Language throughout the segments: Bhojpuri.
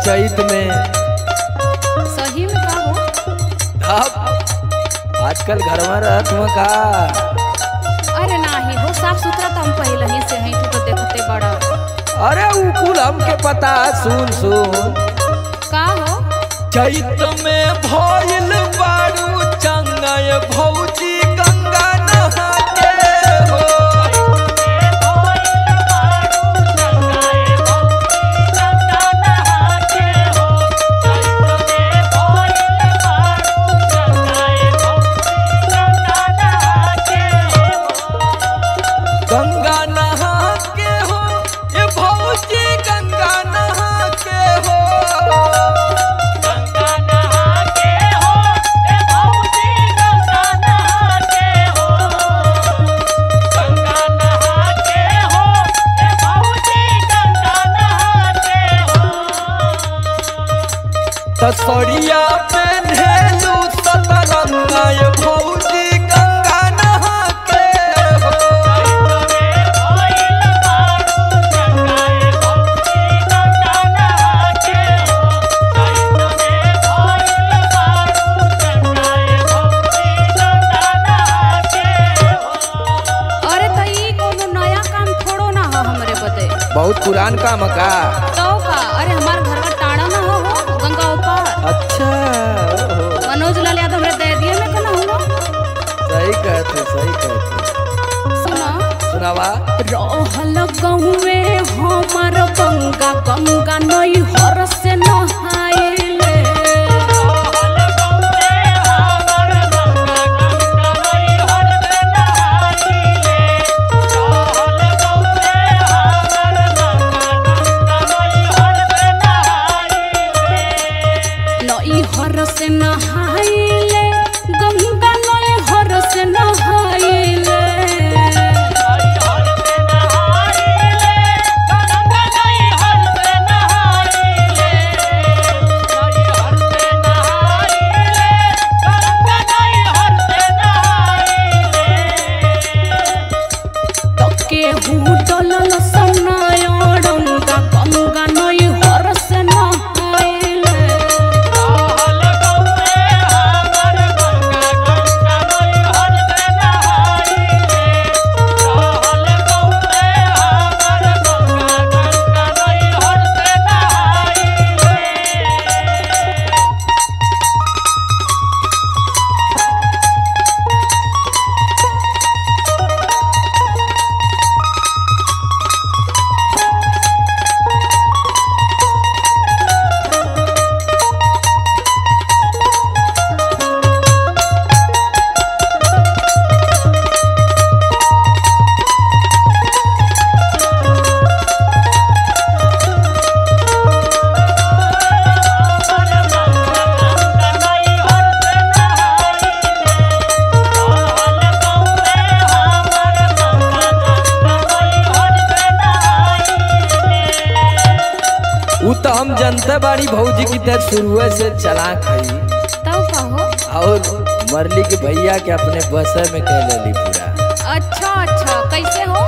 चैत में। सही में का हो? आजकल घर में रहत में का? अरे नाही हो, साफ सुथरा तो हम पहले ही से हैं, तू तो देखते बड़ा। अरे उकुल हमके पता। सुन सुन का हो? चैत में भइल बारू चंगाय भौजी गंगा नहा के हो। गंगा नहा के हो ये भौजी गंगा नहा के हो। गंगा नहा के हो ए भौजी गंगा नहा के हो। गंगा नहा के हो ए भौजी गंगा नहा के हो। तसरिया पेन्हेलू सतरंगा ये भौजी गंगा नहा के हो। अरे तो ई कोनो नया काम थोड़ो ना हो हमरे बदे। बहुत पुरान काम का। तो का? अरे हमार घर का टाड़ा ना हो गंगा ऊपर। अच्छा ओहो। मनोज लाल यादव हमरे दे दिए में कना हुआ। सही कहते सही कहते। सुना सुनावा। रहल गहुए हमार गंगा गंगा नई हर से नहाइले। नई हर से नहाइले गंगा नई हर से नहाइले। केहू डलल सनायरंगा गंगा नई हर से नहाइले। उ तो हम जनता बाड़ी भौजी की तरह शुरू से चलाक हई। तब कहो। और मरली के भैया के अपने बस में कह लेली पूरा। अच्छा अच्छा कैसे हो?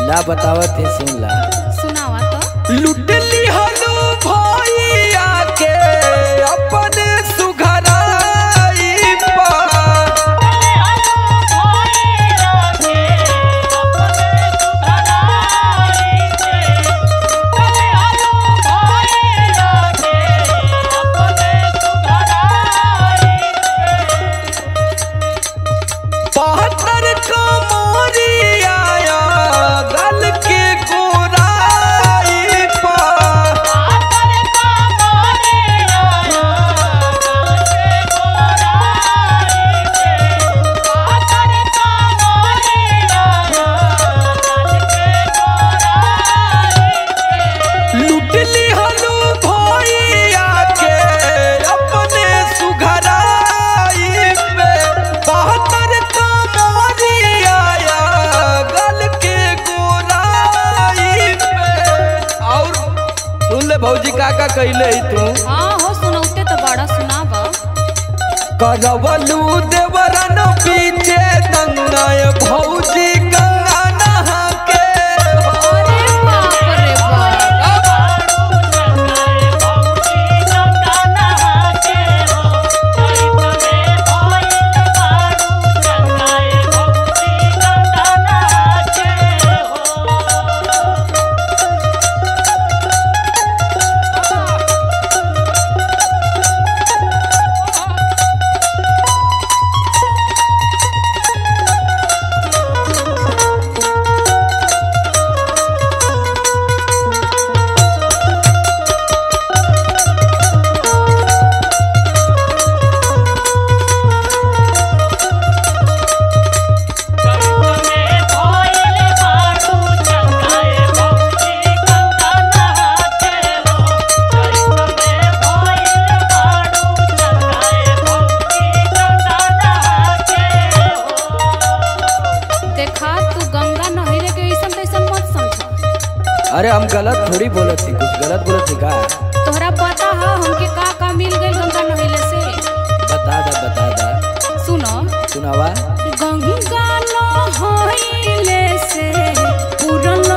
ला बतावत है सुन ला। सुनावा तो। लुटली हनु भैया के अपने सुघराई पा। बहत्तर कमरिया गल के गोराई पा। लुटली हनु भैया के अपने सुघराई पे। बहत्तर कमरिया गल के गोराई पे। और सुन ले भौजी का कैले तू। हाँ हो सुनौते तो बड़ा सुनावा। करवलू देवरन पीछे दंगाय भौजी गंगा नहा के हो। अरे बाप रे बाप। हम गलत थोड़ी बोलत थी, कुछ गलत बोलत थी का? तोहरा पता है हमके का मिल गई गंगा नहले से? बता दा। सुनो सुनावा। गंगा नहले से पुरल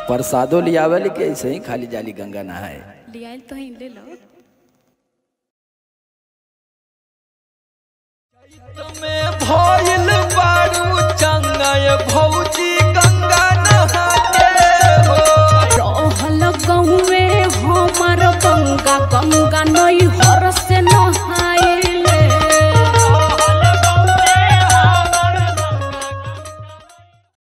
प्रसादो लियावे लेके ऐसे ही खाली जाली गंगा नहाए लियाल तो ही ले लो। तुम्हें भइल बारू चंगाय भौजी